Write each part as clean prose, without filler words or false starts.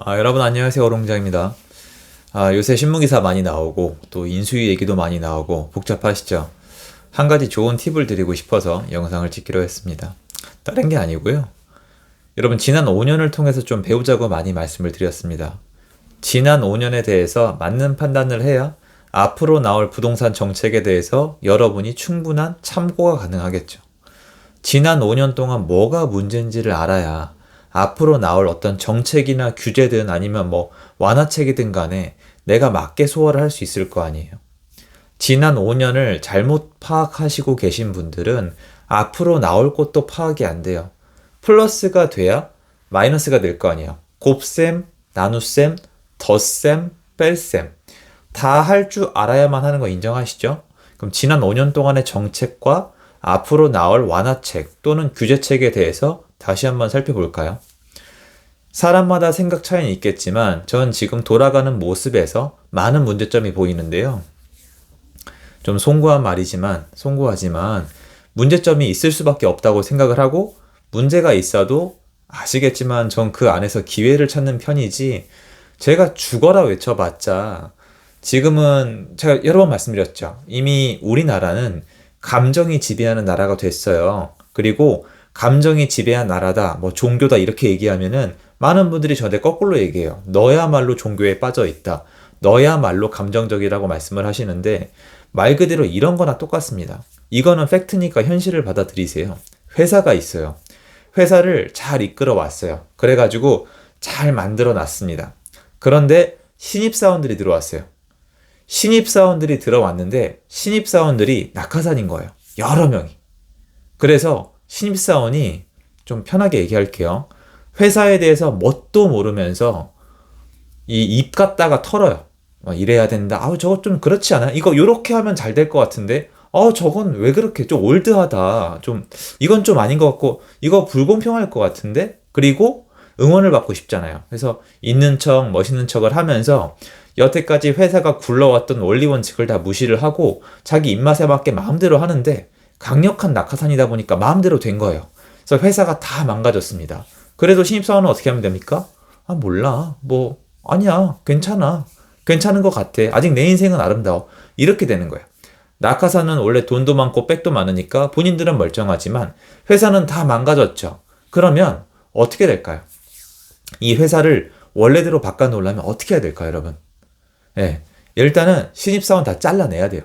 여러분 안녕하세요. 오롱장입니다. 요새 신문기사 많이 나오고 또 인수위 얘기도 많이 나오고 복잡하시죠? 한 가지 좋은 팁을 드리고 싶어서 영상을 찍기로 했습니다. 다른 게 아니고요. 여러분 지난 5년을 통해서 좀 배우자고 많이 말씀을 드렸습니다. 지난 5년에 대해서 맞는 판단을 해야 앞으로 나올 부동산 정책에 대해서 여러분이 충분한 참고가 가능하겠죠. 지난 5년 동안 뭐가 문제인지를 알아야 앞으로 나올 어떤 정책이나 규제든 아니면 뭐 완화책이든 간에 내가 맞게 소화를 할 수 있을 거 아니에요. 지난 5년을 잘못 파악하시고 계신 분들은 앞으로 나올 것도 파악이 안 돼요. 플러스가 돼야 마이너스가 될 거 아니에요. 곱셈, 나눗셈, 덧셈, 뺄셈. 다 할 줄 알아야만 하는 거 인정하시죠? 그럼 지난 5년 동안의 정책과 앞으로 나올 완화책 또는 규제책에 대해서 다시 한번 살펴볼까요? 사람마다 생각 차이는 있겠지만 전 지금 돌아가는 모습에서 많은 문제점이 보이는데요. 좀 송구하지만 문제점이 있을 수밖에 없다고 생각을 하고 문제가 있어도 아시겠지만 전 그 안에서 기회를 찾는 편이지 제가 죽어라 외쳐봤자 지금은 제가 여러 번 말씀드렸죠. 이미 우리나라는 감정이 지배하는 나라가 됐어요. 그리고 감정이 지배한 나라다, 뭐 종교다 이렇게 얘기하면은 많은 분들이 저한테 거꾸로 얘기해요. 너야말로 종교에 빠져 있다. 너야말로 감정적이라고 말씀을 하시는데 말 그대로 이런 거나 똑같습니다. 이거는 팩트니까 현실을 받아들이세요. 회사가 있어요. 회사를 잘 이끌어 왔어요. 그래가지고 잘 만들어 놨습니다. 그런데 신입사원들이 들어왔어요. 신입사원들이 들어왔는데 신입사원들이 낙하산인 거예요. 여러 명이. 그래서 신입사원이 좀 편하게 얘기할게요. 회사에 대해서 뭣도 모르면서 이 입 갖다가 털어요. 이래야 된다. 저거 좀 그렇지 않아요? 이거 요렇게 하면 잘 될 것 같은데 저건 왜 그렇게 좀 올드하다. 좀 이건 좀 아닌 것 같고 이거 불공평할 것 같은데 그리고 응원을 받고 싶잖아요. 그래서 있는 척 멋있는 척을 하면서 여태까지 회사가 굴러왔던 원리 원칙을 다 무시를 하고 자기 입맛에 맞게 마음대로 하는데 강력한 낙하산이다 보니까 마음대로 된 거예요. 그래서 회사가 다 망가졌습니다. 그래도 신입사원은 어떻게 하면 됩니까? 몰라. 아니야. 괜찮아. 괜찮은 것 같아. 아직 내 인생은 아름다워. 이렇게 되는 거예요. 낙하산은 원래 돈도 많고 백도 많으니까 본인들은 멀쩡하지만 회사는 다 망가졌죠. 그러면 어떻게 될까요? 이 회사를 원래대로 바꿔놓으려면 어떻게 해야 될까요, 여러분? 예. 일단은 신입사원 다 잘라내야 돼요.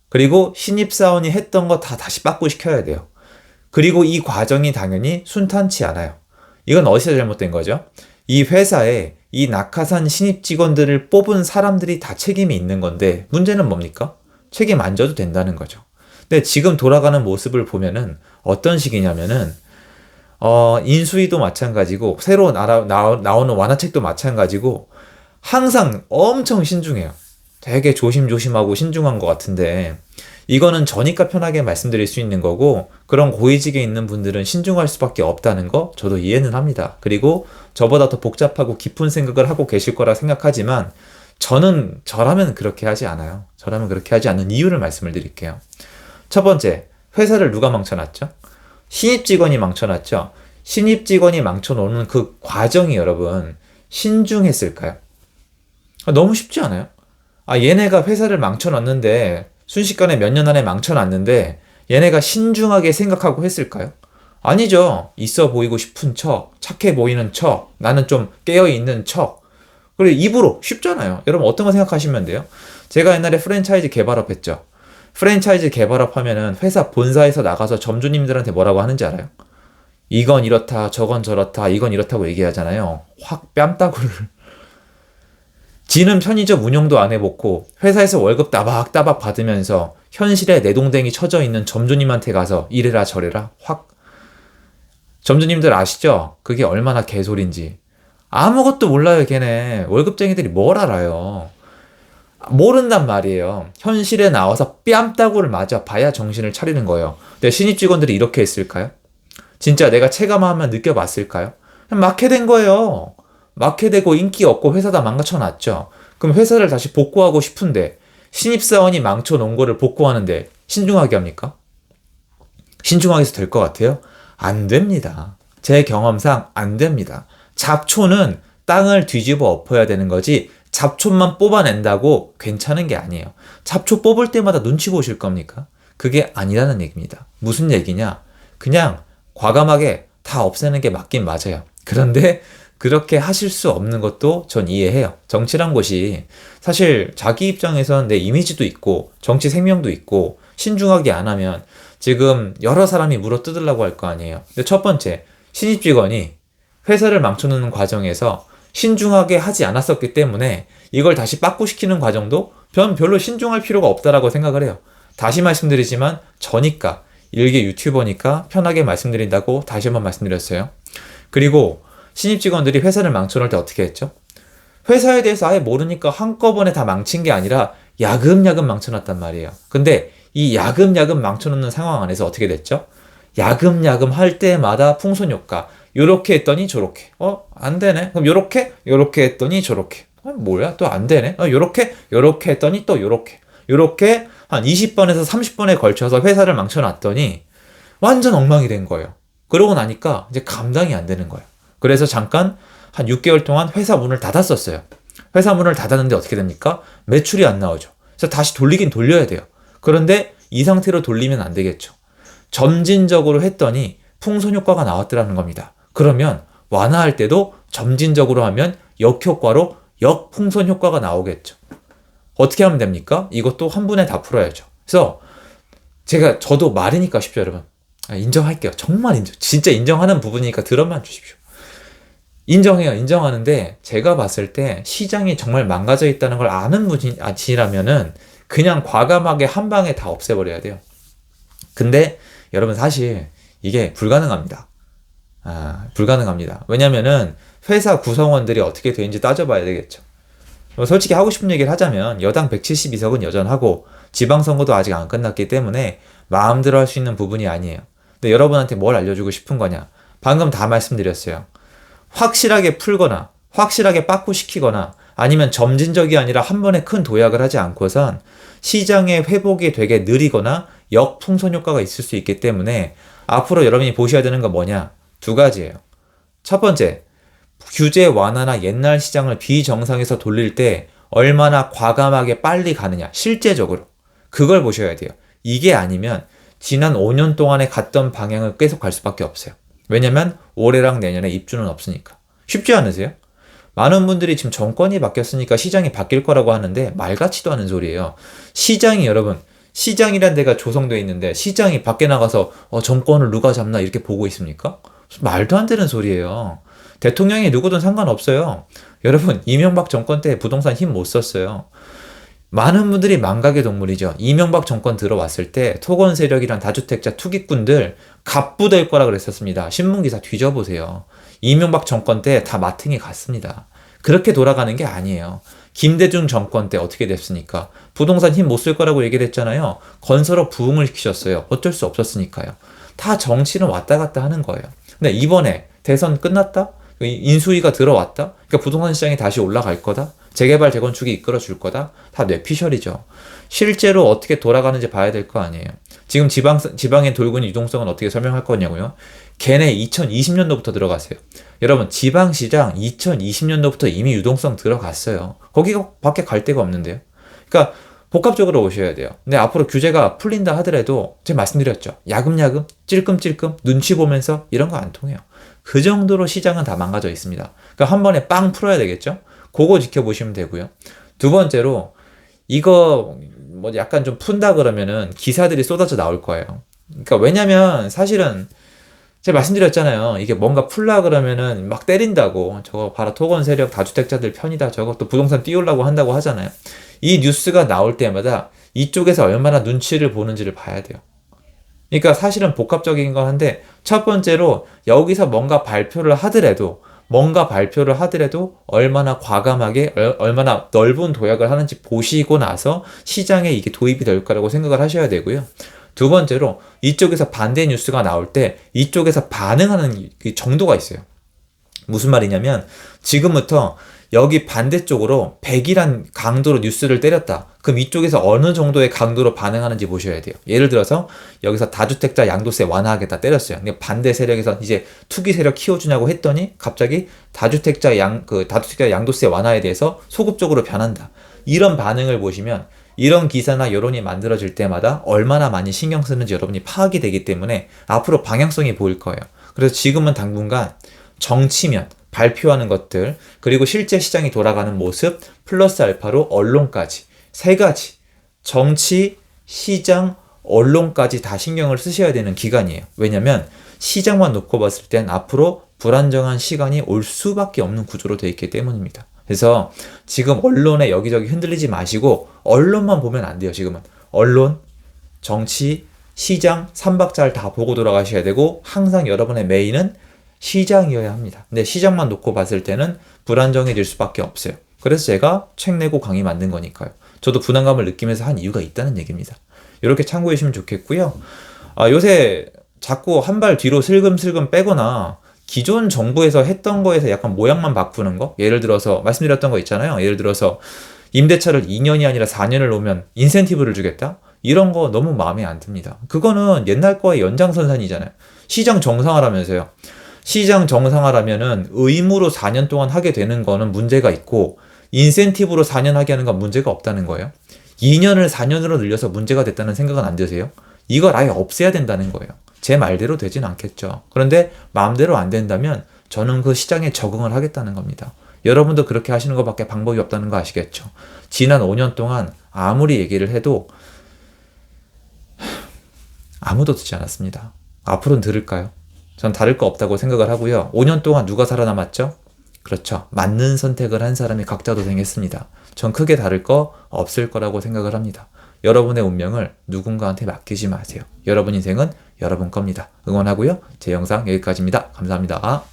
그리고 신입사원이 했던 거 다 다시 빠꾸시켜야 돼요. 그리고 이 과정이 당연히 순탄치 않아요. 이건 어디서 잘못된 거죠? 이 회사에 이 낙하산 신입 직원들을 뽑은 사람들이 다 책임이 있는 건데 문제는 뭡니까? 책임 안 져도 된다는 거죠. 근데 지금 돌아가는 모습을 보면은 어떤 식이냐면은 인수위도 마찬가지고 새로 나오는 완화책도 마찬가지고 항상 엄청 신중해요. 되게 조심조심하고 신중한 것 같은데 이거는 저니까 편하게 말씀드릴 수 있는 거고 그런 고위직에 있는 분들은 신중할 수밖에 없다는 거 저도 이해는 합니다. 그리고 저보다 더 복잡하고 깊은 생각을 하고 계실 거라 생각하지만 저라면 그렇게 하지 않아요. 저라면 그렇게 하지 않는 이유를 말씀을 드릴게요. 첫 번째, 회사를 누가 망쳐놨죠? 신입 직원이 망쳐놨죠? 신입 직원이 망쳐놓는 그 과정이 여러분 신중했을까요? 너무 쉽지 않아요? 얘네가 회사를 망쳐놨는데 순식간에 몇 년 안에 망쳐놨는데 얘네가 신중하게 생각하고 했을까요? 아니죠. 있어 보이고 싶은 척, 착해 보이는 척, 나는 좀 깨어있는 척. 그리고 입으로 쉽잖아요. 여러분 어떤 거 생각하시면 돼요? 제가 옛날에 프랜차이즈 개발업 했죠. 프랜차이즈 개발업 하면은 회사 본사에서 나가서 점주님들한테 뭐라고 하는지 알아요? 이건 이렇다, 저건 저렇다, 이건 이렇다고 얘기하잖아요. 확 뺨따구를. 지는 편의점 운영도 안 해보고 회사에서 월급 따박따박 받으면서 현실에 내동댕이 쳐져 있는 점주님한테 가서 이래라 저래라 확. 점주님들 아시죠? 그게 얼마나 개소리인지. 아무것도 몰라요 걔네. 월급쟁이들이 뭘 알아요. 모른단 말이에요. 현실에 나와서 뺨따구를 맞아 봐야 정신을 차리는 거예요. 근데 신입 직원들이 이렇게 했을까요? 진짜 내가 체감하면 느껴봤을까요? 그냥 막해된 거예요. 막해되고 인기 없고 회사 다 망가쳐놨죠. 그럼 회사를 다시 복구하고 싶은데 신입사원이 망쳐놓은 거를 복구하는데 신중하게 합니까? 신중하게 해서 될 것 같아요? 안 됩니다. 제 경험상 안 됩니다. 잡초는 땅을 뒤집어 엎어야 되는 거지 잡초만 뽑아낸다고 괜찮은 게 아니에요. 잡초 뽑을 때마다 눈치 보실 겁니까? 그게 아니라는 얘기입니다. 무슨 얘기냐? 그냥 과감하게 다 없애는 게 맞긴 맞아요. 그런데 그렇게 하실 수 없는 것도 전 이해해요. 정치란 것이 사실 자기 입장에선 내 이미지도 있고 정치 생명도 있고 신중하게 안 하면 지금 여러 사람이 물어뜯으려고 할 거 아니에요. 근데 첫 번째, 신입 직원이 회사를 망쳐놓는 과정에서 신중하게 하지 않았었기 때문에 이걸 다시 빠꾸시키는 과정도 전 별로 신중할 필요가 없다라고 생각을 해요. 다시 말씀드리지만 저니까 일개 유튜버니까 편하게 말씀드린다고 다시 한번 말씀드렸어요. 그리고 신입 직원들이 회사를 망쳐놓을 때 어떻게 했죠? 회사에 대해서 아예 모르니까 한꺼번에 다 망친 게 아니라 야금야금 망쳐놨단 말이에요. 근데 이 야금야금 망쳐놓는 상황 안에서 어떻게 됐죠? 야금야금 할 때마다 풍선효과. 요렇게 했더니 저렇게. 안 되네. 그럼 요렇게 했더니 저렇게. 뭐야? 또 안 되네. 요렇게 했더니 또 요렇게. 요렇게 한 20번에서 30번에 걸쳐서 회사를 망쳐놨더니 완전 엉망이 된 거예요. 그러고 나니까 이제 감당이 안 되는 거예요. 그래서 잠깐 한 6개월 동안 회사 문을 닫았었어요. 회사 문을 닫았는데 어떻게 됩니까? 매출이 안 나오죠. 그래서 다시 돌리긴 돌려야 돼요. 그런데 이 상태로 돌리면 안 되겠죠. 점진적으로 했더니 풍선 효과가 나왔더라는 겁니다. 그러면 완화할 때도 점진적으로 하면 역효과로 역풍선 효과가 나오겠죠. 어떻게 하면 됩니까? 이것도 한 분에 다 풀어야죠. 그래서 저도 말이니까 쉽죠, 여러분. 인정할게요. 정말 진짜 인정하는 부분이니까 들어만 주십시오. 인정해요. 인정하는데 제가 봤을 때 시장이 정말 망가져 있다는 걸 아는 분이라면은 그냥 과감하게 한 방에 다 없애버려야 돼요. 근데 여러분 사실 이게 불가능합니다. 불가능합니다. 왜냐면은 회사 구성원들이 어떻게 되는지 따져봐야 되겠죠. 솔직히 하고 싶은 얘기를 하자면 여당 172석은 여전하고 지방선거도 아직 안 끝났기 때문에 마음대로 할 수 있는 부분이 아니에요. 근데 여러분한테 뭘 알려주고 싶은 거냐? 방금 다 말씀드렸어요. 확실하게 풀거나 확실하게 빠꾸시키거나 아니면 점진적이 아니라 한 번에 큰 도약을 하지 않고선 시장의 회복이 되게 느리거나 역풍선 효과가 있을 수 있기 때문에 앞으로 여러분이 보셔야 되는 건 뭐냐? 두 가지예요. 첫 번째, 규제 완화나 옛날 시장을 비정상에서 돌릴 때 얼마나 과감하게 빨리 가느냐, 실제적으로. 그걸 보셔야 돼요. 이게 아니면 지난 5년 동안에 갔던 방향을 계속 갈 수밖에 없어요. 왜냐면 올해랑 내년에 입주는 없으니까. 쉽지 않으세요? 많은 분들이 지금 정권이 바뀌었으니까 시장이 바뀔 거라고 하는데 말 같지도 않은 소리예요. 시장이 여러분, 시장이란 데가 조성되어 있는데 시장이 밖에 나가서 정권을 누가 잡나 이렇게 보고 있습니까? 말도 안 되는 소리예요. 대통령이 누구든 상관없어요. 여러분, 이명박 정권 때 부동산 힘 못 썼어요. 많은 분들이 망각의 동물이죠. 이명박 정권 들어왔을 때 토건 세력이란 다주택자 투기꾼들 갑부될 거라 그랬었습니다. 신문기사 뒤져보세요. 이명박 정권 때 다 마탱이 갔습니다. 그렇게 돌아가는 게 아니에요. 김대중 정권 때 어떻게 됐습니까? 부동산 힘 못 쓸 거라고 얘기를 했잖아요. 건설업 부흥을 시키셨어요. 어쩔 수 없었으니까요. 다 정치는 왔다 갔다 하는 거예요. 근데 이번에 대선 끝났다? 인수위가 들어왔다? 그러니까 부동산 시장이 다시 올라갈 거다? 재개발, 재건축이 이끌어줄 거다? 다 뇌피셜이죠. 실제로 어떻게 돌아가는지 봐야 될 거 아니에요. 지금 지방에 돌고 있는 유동성은 어떻게 설명할 거냐고요? 걔네 2020년도부터 들어갔어요. 여러분, 지방시장 2020년도부터 이미 유동성 들어갔어요. 거기밖에 갈 데가 없는데요. 그러니까 복합적으로 오셔야 돼요. 근데 앞으로 규제가 풀린다 하더라도 제가 말씀드렸죠. 야금야금, 찔끔찔끔, 눈치 보면서 이런 거 안 통해요. 그 정도로 시장은 다 망가져 있습니다. 그러니까 한 번에 빵 풀어야 되겠죠? 그거 지켜보시면 되고요. 두 번째로 이거 뭐 약간 좀 푼다 그러면은 기사들이 쏟아져 나올 거예요. 그러니까 왜냐면 사실은 제가 말씀드렸잖아요. 이게 뭔가 풀라 그러면은 막 때린다고. 저거 봐라, 토건 세력 다주택자들 편이다. 저거 또 부동산 띄우려고 한다고 하잖아요. 이 뉴스가 나올 때마다 이쪽에서 얼마나 눈치를 보는지를 봐야 돼요. 그러니까 사실은 복합적인 건 한데 첫 번째로 여기서 뭔가 발표를 하더라도 얼마나 과감하게 얼마나 넓은 도약을 하는지 보시고 나서 시장에 이게 도입이 될 거라고 생각을 하셔야 되고요. 두 번째로 이쪽에서 반대 뉴스가 나올 때 이쪽에서 반응하는 정도가 있어요. 무슨 말이냐면 지금부터 여기 반대쪽으로 100이란 강도로 뉴스를 때렸다. 그럼 이쪽에서 어느 정도의 강도로 반응하는지 보셔야 돼요. 예를 들어서 여기서 다주택자 양도세 완화하겠다 때렸어요. 근데 반대 세력에서 이제 투기 세력 키워주냐고 했더니 갑자기 다주택자 양도세 완화에 대해서 소극적으로 변한다. 이런 반응을 보시면 이런 기사나 여론이 만들어질 때마다 얼마나 많이 신경 쓰는지 여러분이 파악이 되기 때문에 앞으로 방향성이 보일 거예요. 그래서 지금은 당분간 정치면 발표하는 것들, 그리고 실제 시장이 돌아가는 모습, 플러스 알파로 언론까지, 세 가지, 정치, 시장, 언론까지 다 신경을 쓰셔야 되는 기간이에요. 왜냐면 시장만 놓고 봤을 땐 앞으로 불안정한 시간이 올 수밖에 없는 구조로 되어 있기 때문입니다. 그래서 지금 언론에 여기저기 흔들리지 마시고 언론만 보면 안 돼요. 지금은 언론, 정치, 시장, 삼박자를 다 보고 돌아가셔야 되고 항상 여러분의 메인은 시장이어야 합니다. 근데 시장만 놓고 봤을 때는 불안정해질 수밖에 없어요. 그래서 제가 책 내고 강의 만든 거니까요. 저도 부담감을 느끼면서 한 이유가 있다는 얘기입니다. 이렇게 참고해 주시면 좋겠고요. 요새 자꾸 한 발 뒤로 슬금슬금 빼거나 기존 정부에서 했던 거에서 약간 모양만 바꾸는 거, 예를 들어서 말씀드렸던 거 있잖아요. 예를 들어서 임대차를 2년이 아니라 4년을 놓으면 인센티브를 주겠다? 이런 거 너무 마음에 안 듭니다. 그거는 옛날 거의 연장선상이잖아요. 시장 정상화라면서요. 시장 정상화라면은 의무로 4년 동안 하게 되는 거는 문제가 있고 인센티브로 4년 하게 하는 건 문제가 없다는 거예요. 2년을 4년으로 늘려서 문제가 됐다는 생각은 안 드세요? 이걸 아예 없애야 된다는 거예요. 제 말대로 되진 않겠죠. 그런데 마음대로 안 된다면 저는 그 시장에 적응을 하겠다는 겁니다. 여러분도 그렇게 하시는 것밖에 방법이 없다는 거 아시겠죠? 지난 5년 동안 아무리 얘기를 해도 아무도 듣지 않았습니다. 앞으로는 들을까요? 전 다를 거 없다고 생각을 하고요. 5년 동안 누가 살아남았죠? 그렇죠. 맞는 선택을 한 사람이 각자도생했습니다. 전 크게 다를 거 없을 거라고 생각을 합니다. 여러분의 운명을 누군가한테 맡기지 마세요. 여러분 인생은 여러분 겁니다. 응원하고요. 제 영상 여기까지입니다. 감사합니다.